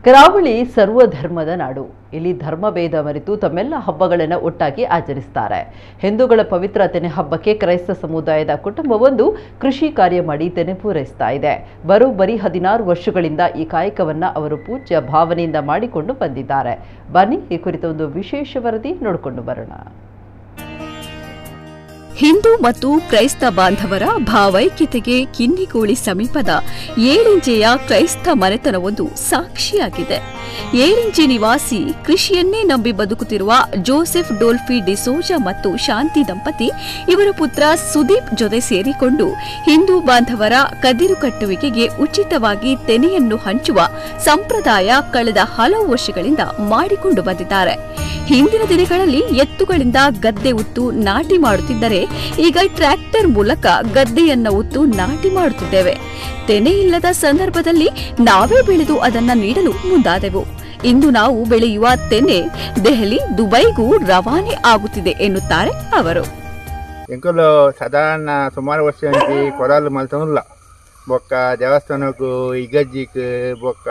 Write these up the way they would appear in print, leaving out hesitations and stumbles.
ಕರಾವಳಿ ಸರ್ವಧರ್ಮದ ನಾಡು. ಇಲ್ಲಿ ಧರ್ಮಭೇದ ಮರೆತು ತಮ್ಮೆಲ್ಲ ಹಬ್ಬಗಳನ್ನು ಒಟ್ಟಾಗಿ ಆಚರಿಸುತ್ತಾರೆ. ಹಿಂದೂಗಳ ಪವಿತ್ರ ತೆನೆ ಹಬ್ಬಕ್ಕೆ ಕ್ರೈಸ್ತ ಸಮುದಾಯದ ಕುಟುಂಬವೊಂದು ಕೃಷಿ ಕಾರ್ಯ ಮಾಡಿ ತೆನೆ ಪೂರೈಸ್ತಾ ಇದೆ. ಬರೋಬ್ಬರಿ 16 ವರ್ಷಗಳಿಂದ ಈ ಕಾಯಕವನ್ನು ಅವರು ಪೂಜ್ಯ ಭಾವನೆಯಿಂದ ಮಾಡಿಕೊಂಡು ಬಂದಿದ್ದಾರೆ. ಬನ್ನಿ ಈ ಕುರಿತ ಒಂದು ವಿಶೇಷ ವರದಿ ನೋಡಿಕೊಂಡು ಬರೋಣ. ಹಿಂದೂ ಮತ್ತು ಕ್ರೈಸ್ತ ಬಾಂಧವರ ಭಾವೈಕ್ಯತೆಗೆ ಕಿನ್ನಿಗೋಳಿ ಸಮೀಪದ ಏಳಿಂಜೆಯ ಕ್ರೈಸ್ತ ಮನೆತನವೊಂದು ಸಾಕ್ಷಿಯಾಗಿದೆ. ಏಳಿಂಜೆ ನಿವಾಸಿ ಕೃಷಿಯನ್ನೇ ನಂಬಿ ಬದುಕುತ್ತಿರುವ ಜೋಸೆಫ್ ಡೋಲ್ಫಿ ಡಿಸೋಜಾ ಮತ್ತು ಶಾಂತಿ ದಂಪತಿ ಇವರ ಪುತ್ರ ಸುದೀಪ್ ಜೊತೆ ಸೇರಿಕೊಂಡು ಹಿಂದೂ ಬಾಂಧವರ ಕದಿರು ಕಟ್ಟುವಿಕೆಗೆ ಉಚಿತವಾಗಿ ತೆನೆಯನ್ನು ಹಂಚುವ ಸಂಪ್ರದಾಯ ಕಳೆದ ಹಲವು ವರ್ಷಗಳಿಂದ ಮಾಡಿಕೊಂಡು ಬಂದಿದ್ದಾರೆ. ಹಿಂದಿನ ದಿನಗಳಲ್ಲಿ ಎತ್ತುಗಳಿಂದ ಗದ್ದೆ ಉತ್ತು ನಾಟಿ ಮಾಡುತ್ತಿದ್ದರೆ ಈಗ ಟ್ರ್ಯಾಕ್ಟರ್ ಮೂಲಕ ಗದ್ದೆಯನ್ನ ಉತ್ತು ನಾಟಿ ಮಾಡುತ್ತಿದ್ದೇವೆ. ತೆನೆ ಇಲ್ಲದ ಸಂದರ್ಭದಲ್ಲಿ ನಾವೇ ಬೆಳೆದು ಅದನ್ನ ನೀಡಲು ಮುಂದಾದೆವು. ಇಂದು ನಾವು ಬೆಳೆಯುವ ತೆನೆ ದೆಹಲಿ, ದುಬೈಗೂ ರವಾನೆ ಆಗುತ್ತಿದೆ ಎನ್ನುತ್ತಾರೆ ಅವರು. ಎಂಕಲು ಸಾಧಾರಣ ಸುಮಾರು ವರ್ಷ నుంచి ಕೊರಲು ಮಲ್ತಲ್ಲ ಬೊಕ್ಕ ದೇವಸ್ಥಾನಕ್ಕೂ ಇಗಜ್ಜಿಕ್ ಬೊಕ್ಕ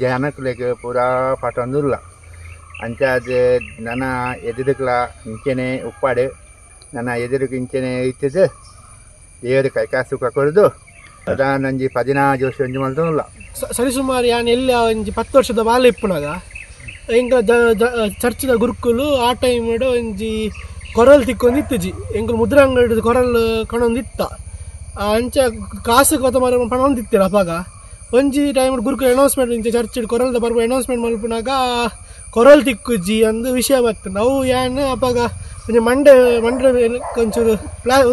ಜನಕ್ಲೆಗ್ ಪೂರಾ ಪಟೊಂದುಲ್ಲ ಅಂಚಾದ ನನ್ನ ಎದುರುಕ್ಲ ಇಂಚೆನೆ ಉಪ್ಪಾಡು ನನ್ನ ಎದುರಿಗೆ ಇಂಚೆನೆ ಇತ್ತದು ದೇವರು ಕೈಕಾಸು ಸುಖ ಕೊಡೋದು ಸಾಧಾರಣ ಒಂಜಿ 14 ವರ್ಷ ಒಂಜಿ ಮಲ್ತಲ್ಲ ಸರಿಸುಮಾರು ಯಾನ್ ಎಲ್ಲ ಒಂಜಿ 10 ವರ್ಷದ ಬಾಲ ಇಪ್ಪುನಾಗ ಎಂಕ ಚರ್ಚ್ದ ಗುರುಕುಲು ಆ ಟೈಮ್ ಒಂಜಿ ಕೊರಲ್ ತಿಕ್ಕೊಂದಿತ್ತುಜಿ ಎಂಕಲು ಮುದ್ರಂಗಡಿ ಕೊರಲ್ ಕಣೊಂದಿತ್ತ ಅಂಚ ಕಾಸು ಕೊತ್ತ ಮರ ಪಣೊಂದಿತ್ತಿರ ಅಪಾಗ ಒಂಜಿ ಟೈಮ್ ಗುರುಕುಲು ಅನೌನ್ಸ್ಮೆಂಟ್ ಇಂಚ ಚರ್ಚ್ ಕೊರಲ್ದ ಬರ್ಬ ಅನೌನ್ಸ್ಮೆಂಟ್ ಮಲ್ಪುನಾಗ ಕೊರಲ್ ತಿಕ್ಕುಜ್ಜಿ ಅಂದು ವಿಷಯ ಬರ್ತದೆ. ನಾವು ಏನು ಅಪಾಗ ಒಂಜಿ ಮಂಡೆ ಒಂಚೂರು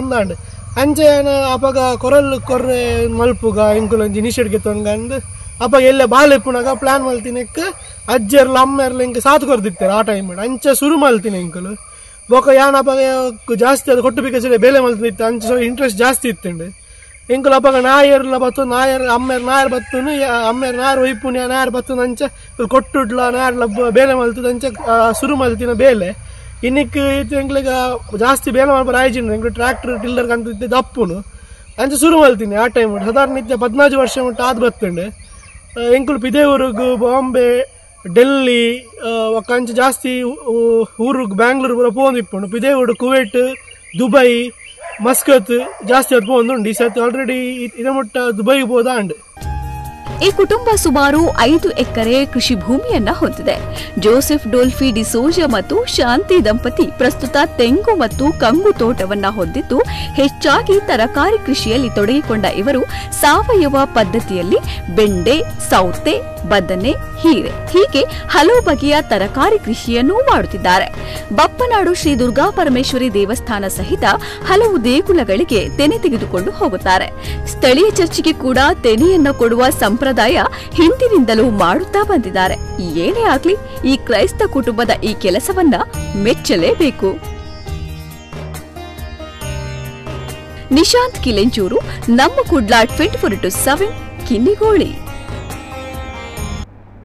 ಉಂದಾಂಡು ಅಂಚೆ ಏನು ಅಪಾಗ ಕೊರಲ್ ಕೊರ್ರೆ ಮಲ್ಪುಗ ಇಂಕುಲು ಒಂಜಿ ಇನಿಷಿಯೇಟ್ ತೊಂದು ಅಪಾಗ ಎಲ್ಲ ಬಾಲ್ ಇಪ್ಪುನಾಗ ಪ್ಲಾನ್ ಮಲ್ತಿನಕ್ಕೆ ಅಜ್ಜರ್ಲ ಅಮ್ಮೆರ್ಲ ಇಂಕ ಸಾತ್ ಕೊರ್ದಿತ್ತಾರೆ ಆ ಟೈಮ್ ಅಂಚೆ ಶುರು ಮಲ್ತೀನಿ ಇಂಕುಲು ಬೊಕ ಯಾನ್ ಅಪಾಗ ಜಾಸ್ತಿ ಅದು ಕೊಟ್ಟು ಬೇಕಾದ್ರೆ ಬೇಲೆ ಮಲ್ತಿತ್ತು ಅಂಚೆ ಇಂಟ್ರೆಸ್ಟ್ ಜಾಸ್ತಿ ಇತ್ತುಂಡು ಎಂಕುಲು ಅಪಾಗ ನಾಯರ್ಲ ಬತ್ತು ನಾಯರ್ ಅಮ್ಮೇರ್ ನಾಯರ್ ಬತ್ತುನು ಅಮ್ಮೇರ್ ನಾಯರ್ ಒಯ್ಪುನ ನಾಯರ್ ಬತ್ತು ಅಂಚೆ ಕೊಟ್ಟುಡ್ಲ ನಾಯರ್ಲ ಬೇಲೆ ಮಲ್ತದ ಅಂಚೆ ಶುರು ಮಲ್ತಿನ ಬೇಲೆ ಇನ್ನಿಕ್ ಎಂಕ್ಲಿಗ ಜಾಸ್ತಿ ಬೇಲೆ ಮಲ್ಪರ ಆಯ್ಜಿನ ಎಂಕ್ಲು ಟ್ರ್ಯಾಕ್ಟರ್ ಟಿಲ್ಲರ್ ಕಂತ ದಪ್ಪುನು ಅಂಚೆ ಶುರು ಮಲ್ತೀನಿ ಆ ಟೈಮ್ ಸಾಧಾರಣ 14 ವರ್ಷ ಮುಟ್ಟ ಆದ್ ಬತ್ತುಂಡು ಎಂಕುಲು ಪಿದೇವೂರಿಗೂ ಬಾಂಬೆ ಡೆಲ್ಲಿ ಒಕ್ಕ ಅಂಚೆ ಜಾಸ್ತಿ ಊರಿಗೆ ಬ್ಯಾಂಗ್ಳೂರು ಪೂರ ಪೋಂದಿಪ್ಪುಂಡು ಪಿದೇವೂರು ಕುವೈಟ್ ದುಬೈ ಮಸ್ಕತ್ ಜಾಸ್ತಿ ಅದು ಪೋಂದುಂಡು ಈ ಸತಿ ಆಲ್ರೆಡಿ ಇದ ಮುಟ್ಟ ದುಬೈಗೆ ಹೋದಾಂಡು. ಈ ಕುಟುಂಬ ಸುಮಾರು 5 ಎಕರೆ ಕೃಷಿ ಭೂಮಿಯನ್ನ ಹೊಂದಿದೆ. ಜೋಸೆಫ್ ಡೋಲ್ಫಿ ಡಿಸೋಜಾ ಮತ್ತು ಶಾಂತಿ ದಂಪತಿ ಪ್ರಸ್ತುತ ತೆಂಗು ಮತ್ತು ಕಂಗು ತೋಟವನ್ನ ಹೊಂದಿದ್ದು ಹೆಚ್ಚಾಗಿ ತರಕಾರಿ ಕೃಷಿಯಲ್ಲಿ ತೊಡಗಿಕೊಂಡ ಇವರು ಸಾವಯವ ಪದ್ಧತಿಯಲ್ಲಿ ಬೆಂಡೆ, ಸೌತೆ, ಬದನೆ, ಹೀರೆ ಹೀಗೆ ಹಲವು ಬಗೆಯ ತರಕಾರಿ ಕೃಷಿಯನ್ನು ಮಾಡುತ್ತಿದ್ದಾರೆ. ಬಪ್ಪನಾಡು ಶ್ರೀ ದುರ್ಗಾ ಪರಮೇಶ್ವರಿ ದೇವಸ್ಥಾನ ಸಹಿತ ಹಲವು ದೇಗುಲಗಳಿಗೆ ತೆನೆ ತೆಗೆದುಕೊಂಡು ಹೋಗುತ್ತಾರೆ. ಸ್ಥಳೀಯ ಚರ್ಚಿಗೆ ಕೂಡ ತೆನೆಯನ್ನು ಕೊಡುವ ಸಂಪ್ರದಾಯ ಹಿಂದಿನಿಂದಲೂ ಮಾಡುತ್ತಾ ಬಂದಿದ್ದಾರೆ. ಏನೇ ಆಗ್ಲಿ ಈ ಕ್ರೈಸ್ತ ಕುಟುಂಬದ ಈ ಕೆಲಸವನ್ನ ಮೆಚ್ಚಲೇಬೇಕು. ನಿಶಾಂತ್ ಕಿಲೆಂಚೂರು, ನಮ್ಮ ಕುಡ್ಲ 24/7 ಕಿನ್ನಿಗೋಳಿ.